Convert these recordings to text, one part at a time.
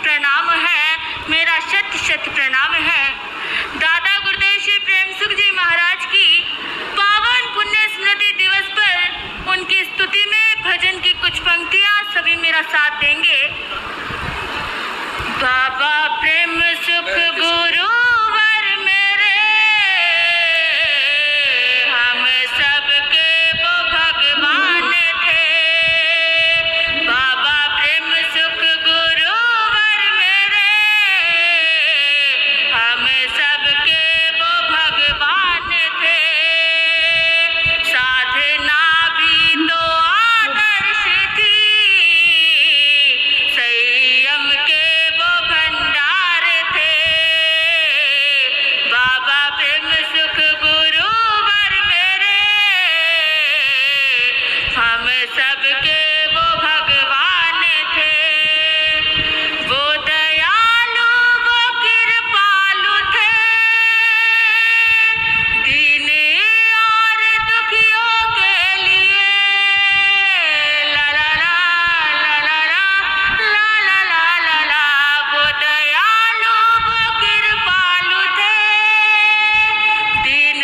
प्रणाम है, मेरा शत शत प्रणाम है। दादा गुरुदेव श्री प्रेम सुख जी महाराज की पावन पुण्य स्मृति दिवस पर उनकी स्तुति में भजन की कुछ पंक्तियां सभी मेरा साथ देंगे। बाबा प्रेम सुख गुरुवर मेरे, हम सबके वो भगवान थे। बाबा प्रेम सुख गुरुवर मेरे, हम सबके वो भगवान थे। साधना भी तो आदर्श थी, संयम के वो भंडार थे। बाबा प्रेम सुख गुरुवर मेरे, हम सबके वो भगवान थे। वो दयालु वो कृपालु थे, दीन और दुखियों के लिए। ला ला ला ला ला ला ला ला ला ला। वो दयालु वो कृपालु थे, दीन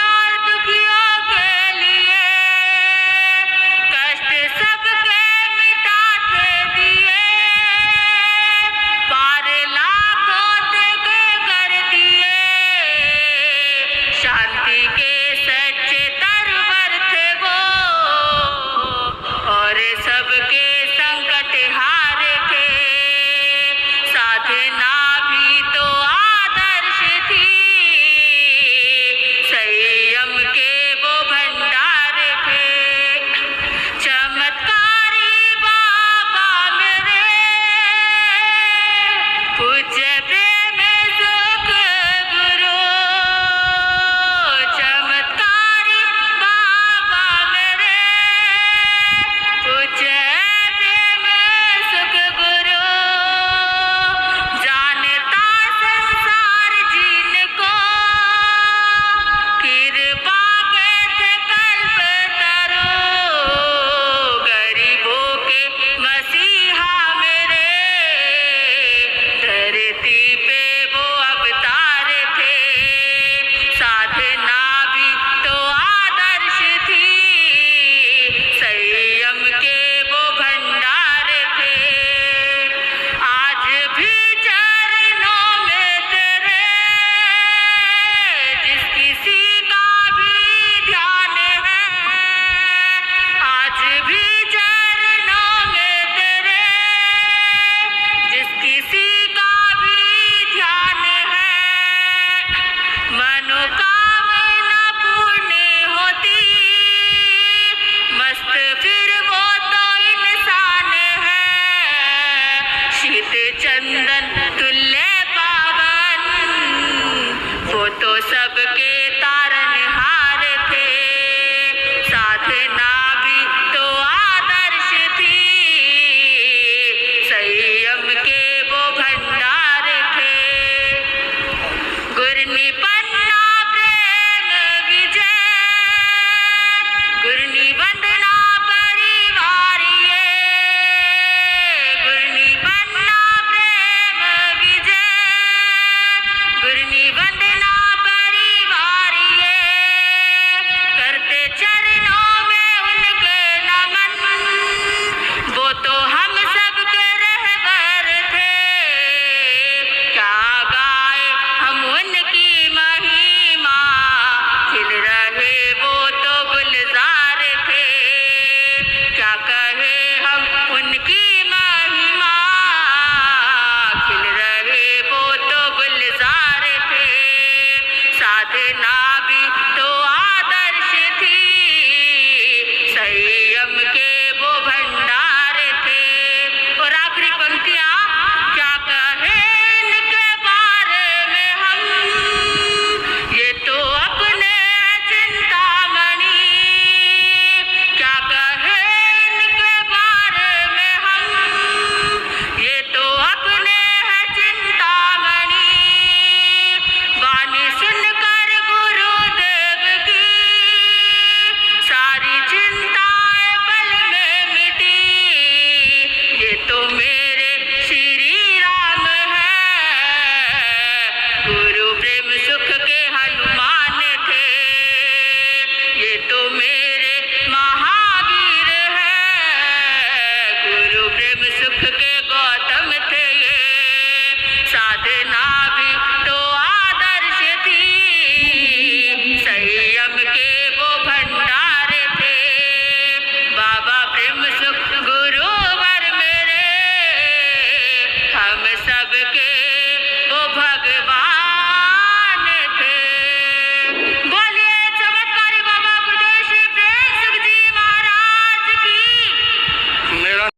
और दुखियों के लिए। कष्ट सबके मिटाते दिए, पार लाखों तक कर दिए। शांति के सच्चे तरवर थे वो, और सबके संकट हार थे। साधना भी तो आदर्श थी, संयम के वो भंडार थे। चमत्कारी बाबा मेरे, पूज्य प्रेम सुख गुरु। चमत्कारी बाबा मेरे, पूज्य प्रेम सुख गुरु। जानता संसार जिनको, कृपा के थे कल्पतरु। गरीबों के मसीहा मेरे, धरती पे वो अवतार थे। साधना भी तो आदर्श थी, संयम के वो भंडार थे। आज भी चरणों में तेरे, जिस किसी का भी ध्यान है। आज भी चरणों में तेरे, जिस किसी का भी ध्यान है। मनोकामना पूर्ण होती, मस्त फिर वो तो इंसान है। शीत चंदन तुल्य पावन, वो तो सबके तारनहार थे। साधना भी तो आदर्श थी, संयम के वो भंडार थे। गुरनिपन्ना प्रेम विजय, गुरनिवंदना परिवार ये। गुरनिपन्ना प्रेम विजय, गुरनिवंदना परिवार ये। करते चरणों में उनके नमन, वो तो हम सबके रहबर थे। क्या गाए हम उनकी महिमा, खिल रहे वो तो गुलजार थे। क्या कहे हम उनकी महिमा, खिल रहे वो तो गुलजार थे। साधना